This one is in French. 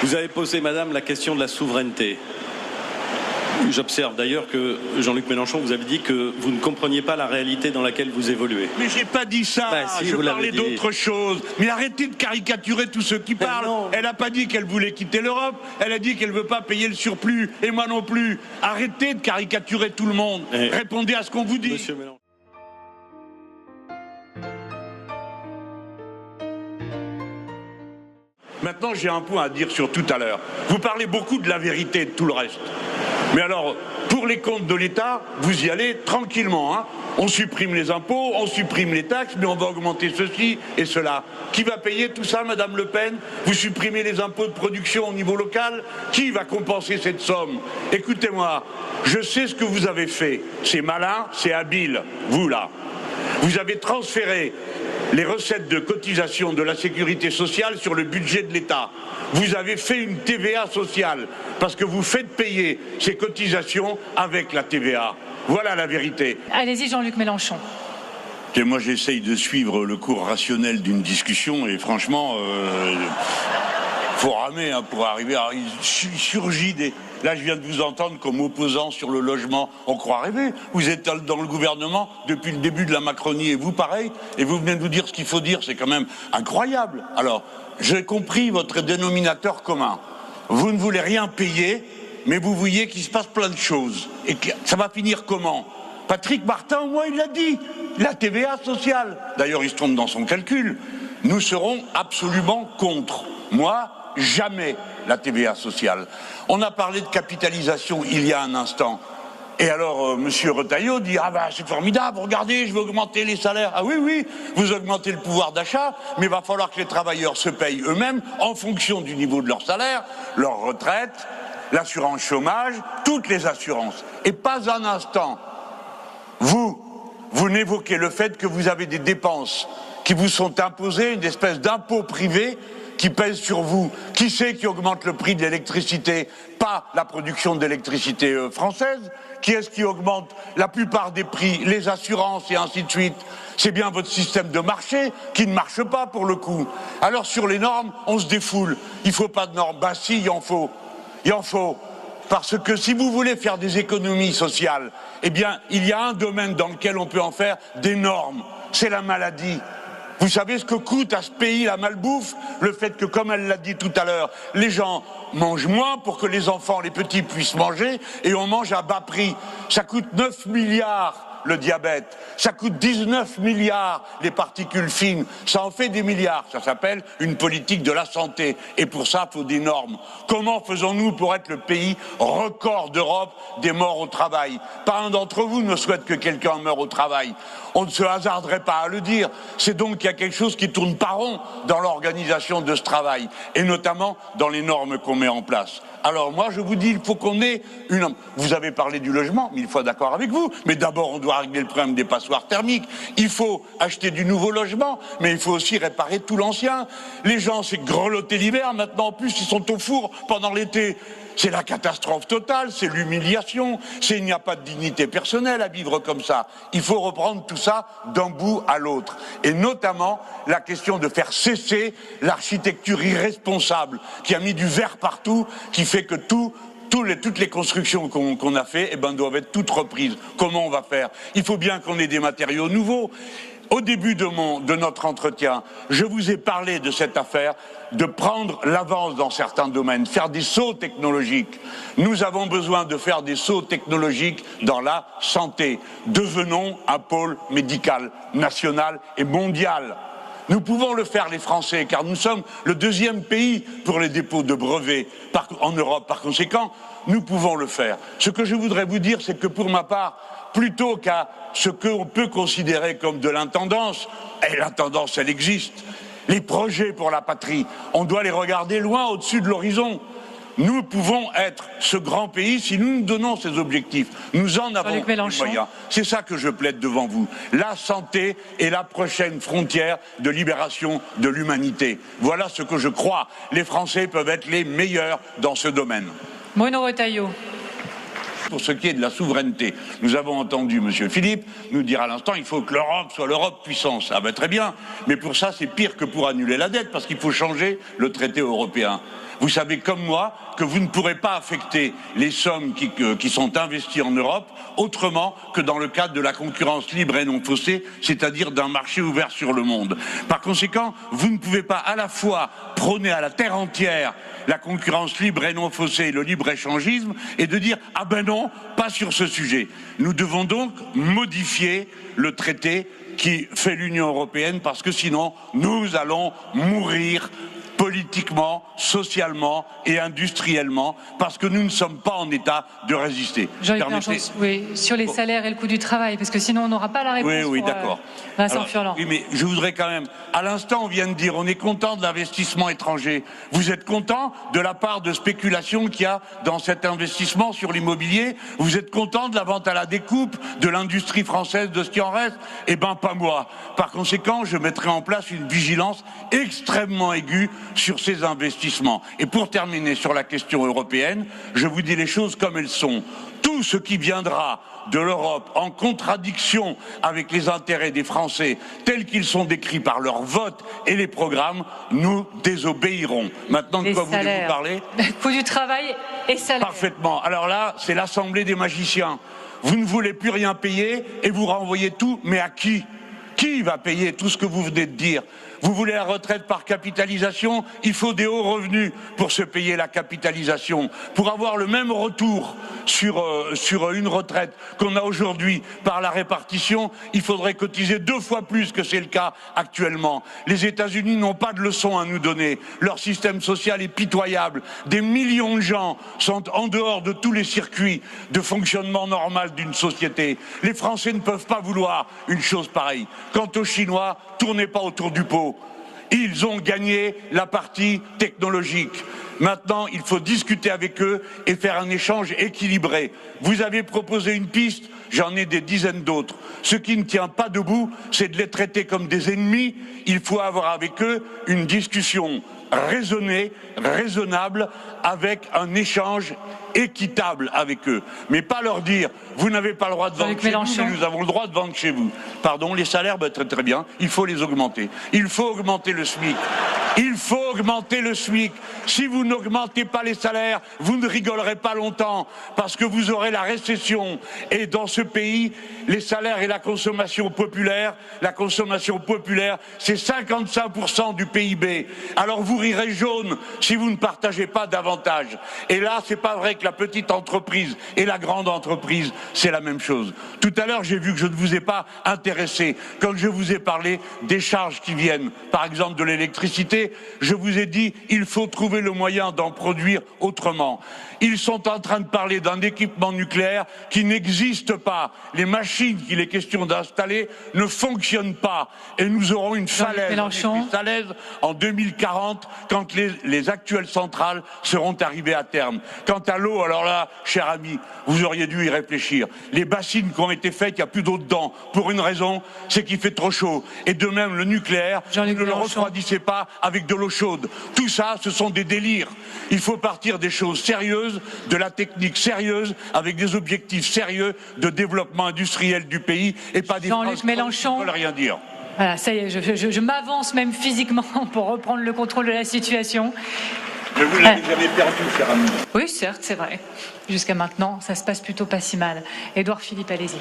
Vous avez posé, madame, la question de la souveraineté. J'observe d'ailleurs que, Jean-Luc Mélenchon, vous avez dit que vous ne compreniez pas la réalité dans laquelle vous évoluez. Mais j'ai pas dit ça, Si, je parlais d'autre chose. Mais arrêtez de caricaturer tous ceux qui parlent. Elle n'a pas dit qu'elle voulait quitter l'Europe, elle a dit qu'elle ne veut pas payer le surplus, et moi non plus. Arrêtez de caricaturer tout le monde. Répondez à ce qu'on vous dit. Monsieur Mélenchon. Maintenant, j'ai un point à dire sur tout à l'heure. Vous parlez beaucoup de la vérité et de tout le reste. Mais alors, pour les comptes de l'État, vous y allez tranquillement. Hein. On supprime les impôts, on supprime les taxes, mais on va augmenter ceci et cela. Qui va payer tout ça, Madame Le Pen? Vous supprimez les impôts de production au niveau local? Qui va compenser cette somme? Écoutez-moi, je sais ce que vous avez fait. C'est malin, c'est habile, vous là. Vous avez transféré les recettes de cotisation de la sécurité sociale sur le budget de l'État. Vous avez fait une TVA sociale, parce que vous faites payer ces cotisations avec la TVA. Voilà la vérité. Allez-y, Jean-Luc Mélenchon. Et moi, j'essaye de suivre le cours rationnel d'une discussion, et franchement, faut ramer hein, pour arriver à... Il surgit des... Là, je viens de vous entendre comme opposant sur le logement. On croit rêver. Vous êtes dans le gouvernement depuis le début de la Macronie, et vous, pareil, et vous venez de nous dire ce qu'il faut dire. C'est quand même incroyable. Alors, j'ai compris votre dénominateur commun. Vous ne voulez rien payer, mais vous voyez qu'il se passe plein de choses. Et que ça va finir comment? Patrick Martin, au moins, il l'a dit. La TVA sociale. D'ailleurs, il se trompe dans son calcul. Nous serons absolument contre. Moi, jamais la TVA sociale. On a parlé de capitalisation il y a un instant. Et alors, Monsieur Retailleau dit « Ah ben, c'est formidable, regardez, je vais augmenter les salaires. » Ah oui, oui, vous augmentez le pouvoir d'achat, mais il va falloir que les travailleurs se payent eux-mêmes en fonction du niveau de leur salaire, leur retraite, l'assurance chômage, toutes les assurances. Et pas un instant, vous n'évoquez le fait que vous avez des dépenses qui vous sont imposées, une espèce d'impôt privé qui pèse sur vous. Qui c'est qui augmente le prix de l'électricité? Pas la production d'électricité française. Qui est-ce qui augmente la plupart des prix? Les assurances et ainsi de suite. C'est bien votre système de marché qui ne marche pas pour le coup. Alors sur les normes, on se défoule. Il faut pas de normes. Ben si, il en faut. Il en faut. Parce que si vous voulez faire des économies sociales, eh bien, il y a un domaine dans lequel on peut en faire des normes. C'est la maladie. Vous savez ce que coûte à ce pays la malbouffe? Le fait que, comme elle l'a dit tout à l'heure, les gens mangent moins pour que les enfants, les petits puissent manger, et on mange à bas prix. Ça coûte 9 milliards le diabète, ça coûte 19 milliards les particules fines, ça en fait des milliards, ça s'appelle une politique de la santé, et pour ça, il faut des normes. Comment faisons-nous pour être le pays record d'Europe des morts au travail? Pas un d'entre vous ne souhaite que quelqu'un meure au travail. On ne se hasarderait pas à le dire. C'est donc qu'il y a quelque chose qui tourne pas rond dans l'organisation de ce travail, et notamment dans les normes qu'on met en place. Alors moi je vous dis, il faut qu'on ait une... Vous avez parlé du logement, mille fois d'accord avec vous, mais d'abord on doit régler le problème des passoires thermiques. Il faut acheter du nouveau logement, mais il faut aussi réparer tout l'ancien. Les gens, c'est grelotter l'hiver, maintenant en plus ils sont au four pendant l'été. C'est la catastrophe totale, c'est l'humiliation, il n'y a pas de dignité personnelle à vivre comme ça. Il faut reprendre tout ça d'un bout à l'autre. Et notamment la question de faire cesser l'architecture irresponsable qui a mis du verre partout, qui fait que toutes les constructions qu'on a fait doivent être toutes reprises. Comment on va faire? Il faut bien qu'on ait des matériaux nouveaux. Au début de notre entretien, je vous ai parlé de cette affaire de prendre l'avance dans certains domaines, faire des sauts technologiques. Nous avons besoin de faire des sauts technologiques dans la santé. Devenons un pôle médical national et mondial. Nous pouvons le faire, les Français, car nous sommes le deuxième pays pour les dépôts de brevets en Europe. Par conséquent, nous pouvons le faire. Ce que je voudrais vous dire, c'est que pour ma part, plutôt qu'à ce qu'on peut considérer comme de l'intendance, et l'intendance, elle existe, les projets pour la patrie, on doit les regarder loin au-dessus de l'horizon. Nous pouvons être ce grand pays si nous nous donnons ces objectifs. Nous en avons les moyens. C'est ça que je plaide devant vous. La santé est la prochaine frontière de libération de l'humanité. Voilà ce que je crois. Les Français peuvent être les meilleurs dans ce domaine. Bruno Retailleau. Pour ce qui est de la souveraineté, nous avons entendu M. Philippe nous dire à l'instant il faut que l'Europe soit l'Europe puissance. Ah ben très bien, mais pour ça c'est pire que pour annuler la dette, parce qu'il faut changer le traité européen. Vous savez comme moi que vous ne pourrez pas affecter les sommes qui sont investies en Europe autrement que dans le cadre de la concurrence libre et non faussée, c'est-à-dire d'un marché ouvert sur le monde. Par conséquent, vous ne pouvez pas à la fois prôner à la terre entière la concurrence libre et non faussée, le libre-échangisme, et de dire « Ah ben non, pas sur ce sujet ». Nous devons donc modifier le traité qui fait l'Union européenne parce que sinon, nous allons mourir politiquement, socialement et industriellement, parce que nous ne sommes pas en état de résister. Jean-Luc Mélenchon, oui, sur les salaires et le coût du travail, parce que sinon on n'aura pas la réponse. Oui, d'accord. Vincent Furlan. Oui, mais je voudrais quand même, à l'instant on vient de dire, on est content de l'investissement étranger. Vous êtes content de la part de spéculation qu'il y a dans cet investissement sur l'immobilier? Vous êtes content de la vente à la découpe, de l'industrie française, de ce qui en reste? Eh ben pas moi. Par conséquent, je mettrai en place une vigilance extrêmement aiguë sur ces investissements. Et pour terminer sur la question européenne, je vous dis les choses comme elles sont. Tout ce qui viendra de l'Europe en contradiction avec les intérêts des Français tels qu'ils sont décrits par leur vote et les programmes, nous désobéirons. Maintenant, de quoi voulez-vous parler? Coût du travail et salaire. Parfaitement. Alors là, c'est l'assemblée des magiciens. Vous ne voulez plus rien payer et vous renvoyez tout, mais à qui? Qui va payer tout ce que vous venez de dire? Vous voulez la retraite par capitalisation? Il faut des hauts revenus pour se payer la capitalisation. Pour avoir le même retour sur une retraite qu'on a aujourd'hui par la répartition, il faudrait cotiser 2 fois plus que c'est le cas actuellement. Les États-Unis n'ont pas de leçons à nous donner. Leur système social est pitoyable. Des millions de gens sont en dehors de tous les circuits de fonctionnement normal d'une société. Les Français ne peuvent pas vouloir une chose pareille. Quant aux Chinois, tournez pas autour du pot. Ils ont gagné la partie technologique. Maintenant, il faut discuter avec eux et faire un échange équilibré. Vous avez proposé une piste, j'en ai des dizaines d'autres. Ce qui ne tient pas debout, c'est de les traiter comme des ennemis. Il faut avoir avec eux une discussion raisonnée, raisonnable, avec un échange équitable avec eux. Mais pas leur dire, vous n'avez pas le droit de vendre chez nous, mais nous avons le droit de vendre chez vous. Pardon, les salaires, très très bien, il faut les augmenter. Il faut augmenter le SMIC. Il faut augmenter le SMIC. Si vous n'augmentez pas les salaires, vous ne rigolerez pas longtemps, parce que vous aurez la récession. Et dans ce pays, les salaires et la consommation populaire, c'est 55% du PIB. Alors vous rirez jaune si vous ne partagez pas davantage. Et là, c'est pas vrai que la petite entreprise et la grande entreprise, c'est la même chose. Tout à l'heure, j'ai vu que je ne vous ai pas intéressé. Quand je vous ai parlé des charges qui viennent, par exemple de l'électricité, je vous ai dit, il faut trouver le moyen d'en produire autrement. Ils sont en train de parler d'un équipement nucléaire qui n'existe pas. Les machines qu'il est question d'installer ne fonctionnent pas. Et nous aurons une falaise en 2040 quand les actuelles centrales seront arrivées à terme. Quant à l'eau, alors là, cher ami, vous auriez dû y réfléchir. Les bassines qui ont été faites, il n'y a plus d'eau dedans. Pour une raison, c'est qu'il fait trop chaud. Et de même, le nucléaire, vous ne le refroidissez pas avec de l'eau chaude. Tout ça, ce sont des délires. Il faut partir des choses sérieuses, de la technique sérieuse, avec des objectifs sérieux de développement industriel du pays et pas des phrases qui ne veulent rien dire. Voilà, ça y est, je m'avance même physiquement pour reprendre le contrôle de la situation. Mais vous n'avez jamais perdu, cher ami. Oui, certes, c'est vrai. Jusqu'à maintenant, ça se passe plutôt pas si mal. Édouard Philippe, allez-y.